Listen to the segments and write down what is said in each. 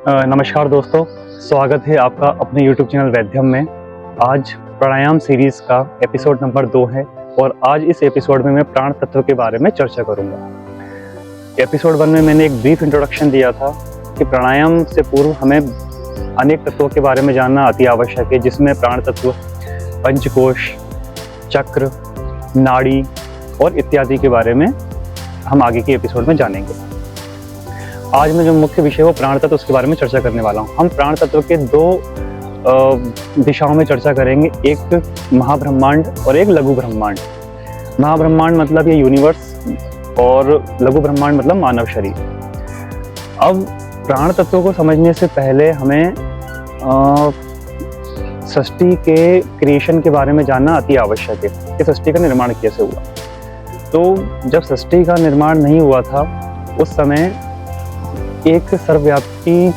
नमस्कार दोस्तों, स्वागत है आपका अपने YouTube चैनल वैद्यम में। आज प्राणायाम सीरीज़ का एपिसोड नंबर 2 है और आज इस एपिसोड में मैं प्राण तत्व के बारे में चर्चा करूंगा। एपिसोड 1 में मैंने एक ब्रीफ इंट्रोडक्शन दिया था कि प्राणायाम से पूर्व हमें अनेक तत्वों के बारे में जानना अति आवश्यक है, जिसमें प्राण तत्व, पंचकोश, चक्र, नाड़ी और इत्यादि के बारे में हम आगे के एपिसोड में जानेंगे। आज मैं जो मुख्य विषय है वो प्राण तत्व, उसके बारे में चर्चा करने वाला हूँ। हम प्राण तत्व के 2 दिशाओं में चर्चा करेंगे, एक महाब्रह्मांड और एक लघु ब्रह्मांड। महाब्रह्मांड मतलब ये यूनिवर्स और लघु ब्रह्मांड मतलब मानव शरीर। अब प्राण तत्व को समझने से पहले हमें सृष्टि के क्रिएशन के बारे में जानना अति आवश्यक है कि सृष्टि का निर्माण कैसे हुआ। तो जब सृष्टि का निर्माण नहीं हुआ था उस समय एक सर्वव्यापी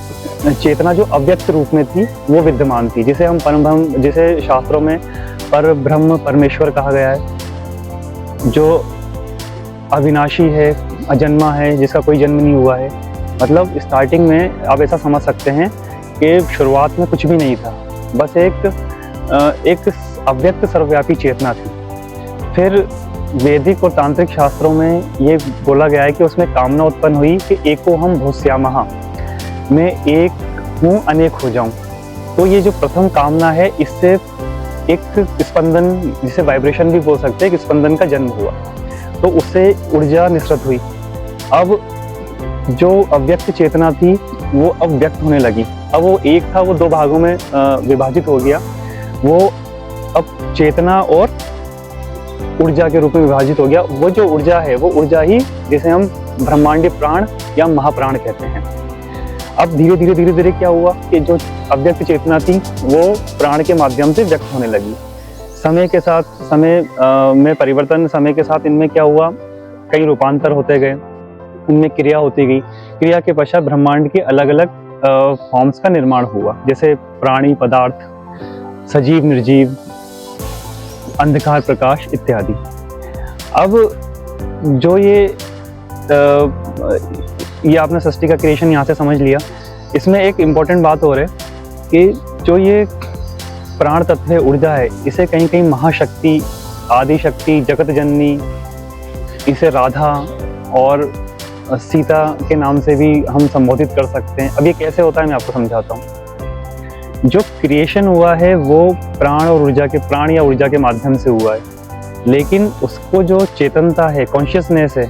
चेतना जो अव्यक्त रूप में थी वो विद्यमान थी, जिसे हम परब्रह्म, जिसे शास्त्रों में परब्रह्म परमेश्वर कहा गया है, जो अविनाशी है, अजन्मा है, जिसका कोई जन्म नहीं हुआ है। मतलब स्टार्टिंग में आप ऐसा समझ सकते हैं कि शुरुआत में कुछ भी नहीं था, बस एक अव्यक्त सर्वव्यापी चेतना थी। फिर वैदिक और तांत्रिक शास्त्रों में ये बोला गया है कि उसमें कामना उत्पन्न हुई कि एको हम भूस्यामः, मैं एक हूँ अनेक हो जाऊं। तो ये जो प्रथम कामना है, इससे एक स्पंदन, जिसे वाइब्रेशन भी बोल सकते हैं, एक स्पंदन का जन्म हुआ, तो उससे ऊर्जा निसृत हुई। अब जो अव्यक्त चेतना थी वो अब व्यक्त होने लगी। अब वो एक था, वो 2 भागों में विभाजित हो गया। वो अब चेतना और ऊर्जा के रूप में विभाजित हो गया। वो जो ऊर्जा है वो ऊर्जा ही जिसे हम ब्रह्मांडीय प्राण या महाप्राण कहते हैं। अब धीरे धीरे क्या हुआ कि जो अव्यक्त चेतना थी वो प्राण के माध्यम से व्यक्त होने लगी। समय के साथ, समय में परिवर्तन, समय के साथ इनमें क्या हुआ, कई रूपांतर होते गए, इनमें क्रिया होती गई। क्रिया के पश्चात ब्रह्मांड के अलग अलग फॉर्म्स का निर्माण हुआ, जैसे प्राणी, पदार्थ, सजीव, निर्जीव, अंधकार, प्रकाश इत्यादि। अब जो ये आपने सृष्टि का क्रिएशन यहाँ से समझ लिया। इसमें एक इम्पॉर्टेंट बात और है कि जो ये प्राण तत्व है, ऊर्जा है, इसे कहीं कहीं महाशक्ति, आदि शक्ति, जगत जननी, इसे राधा और सीता के नाम से भी हम संबोधित कर सकते हैं। अब ये कैसे होता है मैं आपको समझाता हूँ। जो क्रिएशन हुआ है वो प्राण और ऊर्जा के, प्राण या ऊर्जा के माध्यम से हुआ है, लेकिन उसको जो चेतनता है, कॉन्शियसनेस है,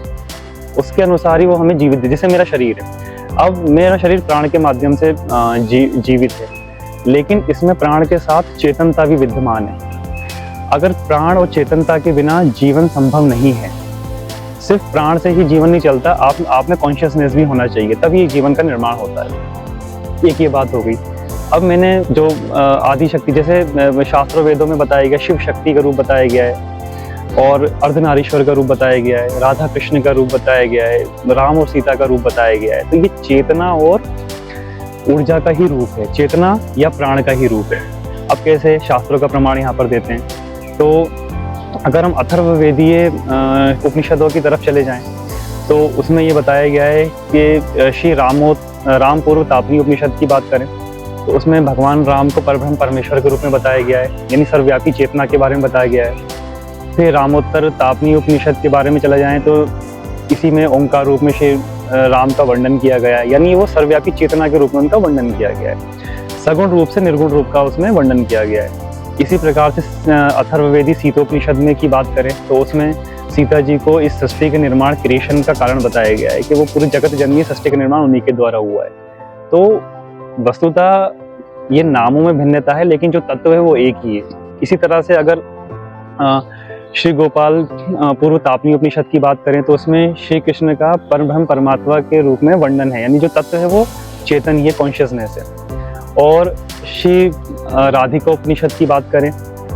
उसके अनुसार ही वो हमें जीवित है। जैसे मेरा शरीर है, अब मेरा शरीर प्राण के माध्यम से जीवित है, लेकिन इसमें प्राण के साथ चेतनता भी विद्यमान है। अगर प्राण और चेतनता के बिना जीवन संभव नहीं है। सिर्फ प्राण से ही जीवन नहीं चलता, आप में कॉन्शियसनेस भी होना चाहिए, तभी जीवन का निर्माण होता है। एक ये बात हो गई। अब मैंने जो आदि शक्ति, जैसे शास्त्रों वेदों में बताया गया, शिव शक्ति का रूप बताया गया है और अर्धनारीश्वर का रूप बताया गया है, राधा कृष्ण का रूप बताया गया है, राम और सीता का रूप बताया गया है। तो ये चेतना और ऊर्जा का ही रूप है, चेतना या प्राण का ही रूप है। अब कैसे, शास्त्रों का प्रमाण यहाँ पर देते हैं। तो अगर हम अथर्ववेदीय उपनिषदों की तरफ चले जाएं तो उसमें ये बताया गया है कि श्री राम पूर्व तापनी उपनिषद की बात करें तो उसमें भगवान राम को परब्रह्म परमेश्वर के रूप में बताया गया है, यानी सर्वव्यापी चेतना के बारे में बताया गया है। फिर रामोत्तर तापनी उपनिषद के बारे में चला जाएं तो इसी में ओंकार रूप में श्री राम का वर्णन किया गया है, यानी वो सर्वव्यापी चेतना के रूप में उनका वर्णन किया गया है। सगुण रूप से निर्गुण रूप का उसमें वर्णन किया गया है। इसी प्रकार से अथर्ववेदी सीतोपनिषद में की बात करें तो उसमें सीता जी को इस सृष्टि के निर्माण, क्रिएशन का कारण बताया गया है कि वो पूरी जगत जननी सृष्टि का निर्माण उन्हीं के द्वारा हुआ है। तो वस्तुतः ये नामों में भिन्नता है, लेकिन जो तत्व है वो एक ही है। इसी तरह से अगर श्री गोपाल पूर्व तापनी उपनिषद की बात करें तो उसमें श्री कृष्ण का परब्रह्म परमात्मा के रूप में वर्णन है, यानी जो तत्व है वो चेतन, ये कॉन्शियसनेस है। और श्री राधिका उपनिषद की बात करें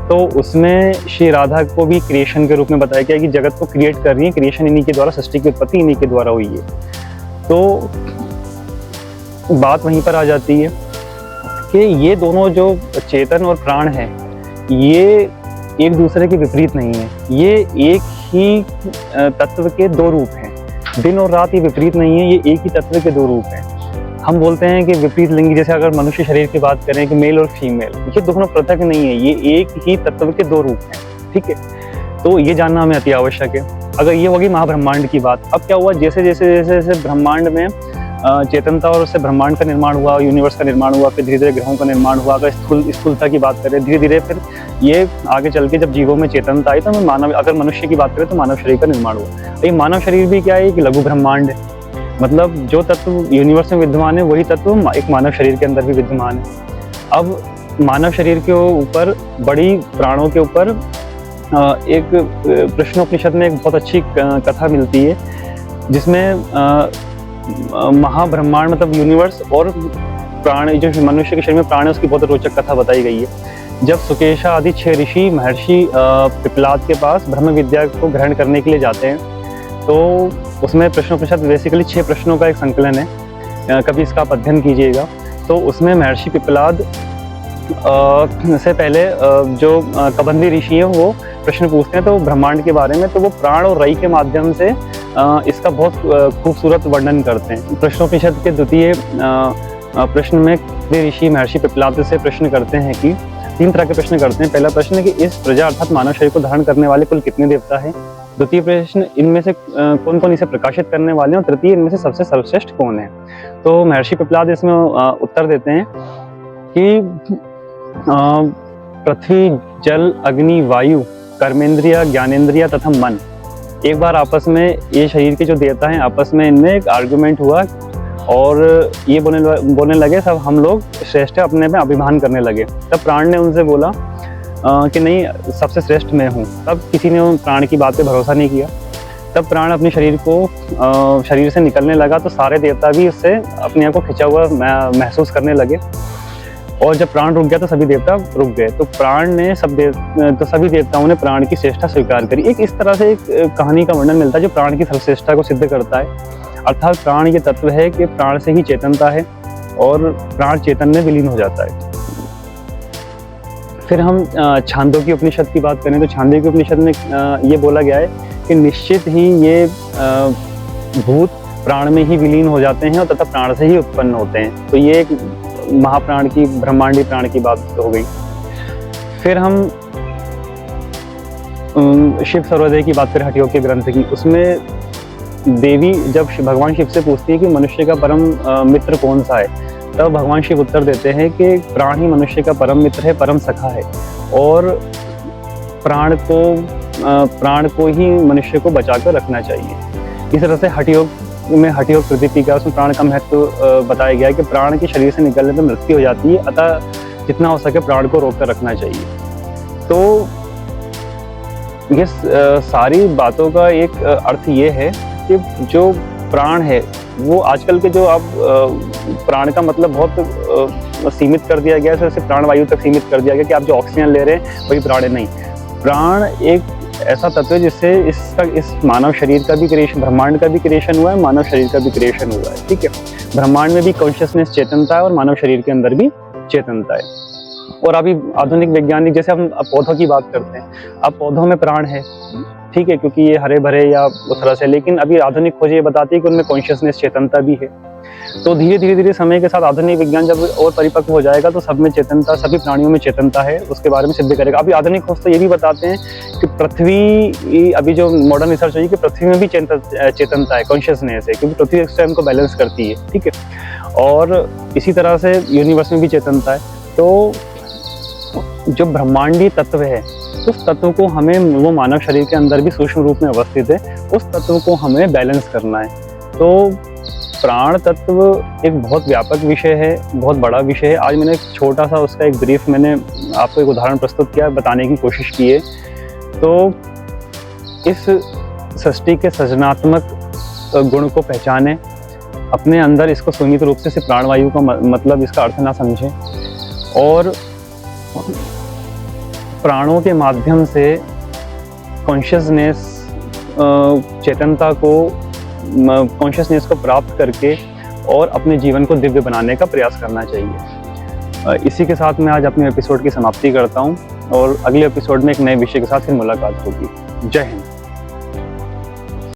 तो उसमें श्री राधा को भी क्रिएशन के रूप में बताया गया कि जगत को क्रिएट कर रही है, क्रिएशन इन्हीं के द्वारा, सृष्टि की उत्पत्ति इन्हीं के द्वारा हुई है। तो बात वहीं पर आ जाती है कि ये दोनों जो चेतन और प्राण है, ये एक दूसरे के विपरीत नहीं है, ये एक ही तत्व के 2 रूप हैं। दिन और रात ये विपरीत नहीं है, ये एक ही तत्व के 2 रूप हैं। हम बोलते हैं कि विपरीत लिंगी, जैसे अगर मनुष्य शरीर की बात करें कि मेल और फीमेल, ये दोनों पृथक नहीं है, ये एक ही तत्व के दो रूप हैं, ठीक है। तो ये जानना हमें अति आवश्यक है। अगर ये होगी महाब्रह्मांड की बात। अब क्या हुआ, जैसे जैसे जैसे जैसे ब्रह्मांड में चेतनता और उससे ब्रह्मांड का निर्माण हुआ, यूनिवर्स का निर्माण हुआ, फिर धीरे धीरे ग्रहों का निर्माण हुआ। अगर स्थूलता की बात करें, धीरे धीरे फिर ये आगे चल के जब जीवों में चेतनता आई तो हमें मानव, अगर मनुष्य की बात करें तो मानव शरीर का निर्माण हुआ। ये मानव शरीर भी क्या है, एक लघु ब्रह्मांड है। मतलब जो तत्व यूनिवर्स में विद्यमान है वही तत्व एक मानव शरीर के अंदर भी विद्यमान है। अब मानव शरीर के ऊपर, बड़ी प्राणों के ऊपर एक प्रश्नोपनिषद में एक बहुत अच्छी कथा मिलती है, जिसमें महाब्रह्मांड मतलब यूनिवर्स और प्राण, जो मनुष्य के शरीर में प्राण है, उसकी बहुत रोचक कथा बताई गई है। जब सुकेशा आदि 6 ऋषि महर्षि पिपलाद के पास ब्रह्म विद्या को ग्रहण करने के लिए जाते हैं, तो उसमें प्रश्नोपनिषद बेसिकली 6 प्रश्नों का एक संकलन है, कभी इसका आप अध्ययन कीजिएगा। तो उसमें महर्षि पिपलाद से पहले जो कबंधी ऋषि हैं वो प्रश्न पूछते हैं तो ब्रह्मांड के बारे में, तो वो प्राण और रई के माध्यम से इसका बहुत खूबसूरत वर्णन करते हैं। प्रश्नोपनिषद के द्वितीय प्रश्न में ऋषि महर्षि पिपलाद से प्रश्न करते हैं कि 3 तरह के प्रश्न करते हैं। पहला प्रश्न है कि इस प्रजा अर्थात मानव शरीर को धारण करने वाले कुल कितने देवता हैं। द्वितीय प्रश्न, इनमें से कौन कौन इसे प्रकाशित करने वाले हैं। और तृतीय, इनमें से सबसे सर्वश्रेष्ठ कौन है। तो महर्षि पिपलाद इसमें उत्तर देते हैं कि पृथ्वी, जल, अग्नि, वायु, कर्मेंद्रिय, ज्ञानेंद्रिय तथा मन, एक बार आपस में ये शरीर के जो देवता हैं आपस में इनमें एक आर्गुमेंट हुआ और ये बोलने लगे सब हम लोग श्रेष्ठ है, अपने में अभिमान करने लगे। तब प्राण ने उनसे बोला कि नहीं, सबसे श्रेष्ठ मैं हूँ। तब किसी ने प्राण की बात पे भरोसा नहीं किया। तब प्राण अपने शरीर को शरीर से निकलने लगा तो सारे देवता भी उससे अपने आप को खिंचा हुआ महसूस करने लगे। और जब प्राण रुक गया तो सभी देवता रुक गए। तो प्राण ने तो सभी देवताओं ने प्राण की श्रेष्ठता स्वीकार करी। एक इस तरह से एक कहानी का वर्णन मिलता है जो प्राण की सर्वश्रेष्ठता को सिद्ध करता है। अर्थात प्राण ये तत्व है कि प्राण से ही चेतनता है और प्राण चेतन में विलीन हो जाता है। फिर हम छांदोग्य उपनिषद की बात करें तो छांदोग्य उपनिषद में ये बोला गया है कि निश्चित ही ये भूत प्राण में ही विलीन हो जाते हैं और तथा प्राण से ही उत्पन्न होते हैं। तो ये एक महाप्राण की, ब्रह्मांडी प्राण की बात हो गई। फिर हम शिव सर्वोदय की बात करें, हठयोग के ग्रंथ की, उसमें देवी जब भगवान शिव से पूछती है कि मनुष्य का परम मित्र कौन सा है, तब भगवान शिव उत्तर देते हैं कि प्राण ही मनुष्य का परम मित्र है, परम सखा है और प्राण को ही मनुष्य को बचाकर रखना चाहिए। इस तरह से हठयोग में, हठयोग प्रदीपिका, उसमें प्राण का महत्व बताया गया है कि प्राण के शरीर से निकलने पर मृत्यु हो जाती है, अतः जितना हो सके प्राण को रोक कर रखना चाहिए। तो ये सारी बातों का एक अर्थ ये है कि जो प्राण है वो आजकल के जो अब प्राण का मतलब बहुत सीमित कर दिया गया है, सिर्फ प्राणवायु तक सीमित कर दिया गया कि आप जो ऑक्सीजन ले रहे हैं वही प्राण है। नहीं, प्राण एक ऐसा तत्व है जिससे इस मानव शरीर का भी क्रिएशन, ब्रह्मांड का भी क्रिएशन हुआ है, मानव शरीर का भी क्रिएशन हुआ है। ठीक है, ब्रह्मांड में भी कॉन्शियसनेस, चेतनता है और मानव शरीर के अंदर भी चेतनता है। और अभी आधुनिक वैज्ञानिक, जैसे हम पौधों की बात करते हैं, अब पौधों में प्राण है, ठीक है, क्योंकि ये हरे भरे या उस तरह से, लेकिन अभी आधुनिक खोज ये बताती है कि उनमें कॉन्शियसनेस, चेतनता भी है। तो धीरे धीरे समय के साथ आधुनिक विज्ञान जब और परिपक्व हो जाएगा तो सब में चेतनता, सभी प्राणियों में चेतनता है, उसके बारे में सिद्ध करेगा। अभी आधुनिक खोज तो ये भी बताते हैं कि पृथ्वी, अभी जो मॉडर्न रिसर्च हुई कि पृथ्वी में भी चेतनता है, कॉन्शियसनेस है, क्योंकि पृथ्वी स्वयं को बैलेंस करती है। ठीक है, और इसी तरह से यूनिवर्स में भी चेतनता है। तो जो ब्रह्मांडी तत्व है उस तत्व को हमें, वो मानव शरीर के अंदर भी सूक्ष्म रूप में अवस्थित है, उस तत्व को हमें बैलेंस करना है। तो प्राण तत्व एक बहुत व्यापक विषय है, बहुत बड़ा विषय है। आज मैंने एक छोटा सा उसका एक ब्रीफ, मैंने आपको एक उदाहरण प्रस्तुत किया, बताने की कोशिश की है। तो इस सृष्टि के सृजनात्मक गुण को पहचानें, अपने अंदर इसको सीमित रूप से सिर्फ प्राणवायु का मतलब इसका अर्थ ना समझें, और प्राणों के माध्यम से कॉन्शियसनेस, चेतनता को, कॉन्शियसनेस को प्राप्त करके और अपने जीवन को दिव्य बनाने का प्रयास करना चाहिए। इसी के साथ मैं आज अपने एपिसोड की समाप्ति करता हूं और अगले एपिसोड में एक नए विषय के साथ फिर मुलाकात होगी। जय हिंद।